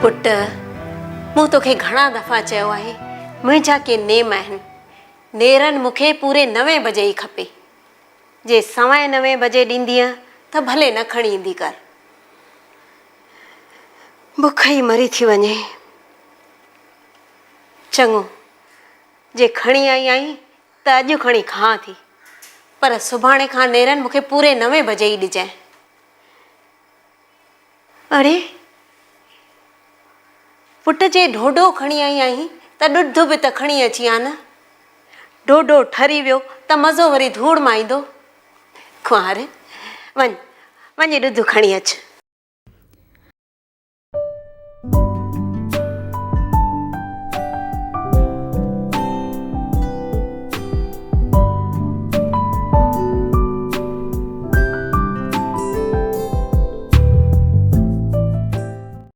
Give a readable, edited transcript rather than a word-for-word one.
Put, मूं तोखे घणा दफ़ा चयो आहे मुंहिंजा के नेम आहिनि। नेरनि मूंखे पूरे 9 बजे ई खपे। जे 9:15 बजे ॾींदीअ त भले न खणी ईंदी कर। बुख ई मरी थी वञे। चङो, जे खणी आई आहीं त अॼु खणी खां थी, पर सुभाणे खां नेरनि मूंखे पूरे 9 बजे ई ॾिजांइ। अरे पुट, जे ढोढो खणी आई आहीं त ॾुध बि त खणी अची आ न। ढोढो ठरी वियो त मज़ो वरी धूड़ मां ईंदो। कुंवार, वञ ॾुध खणी अच।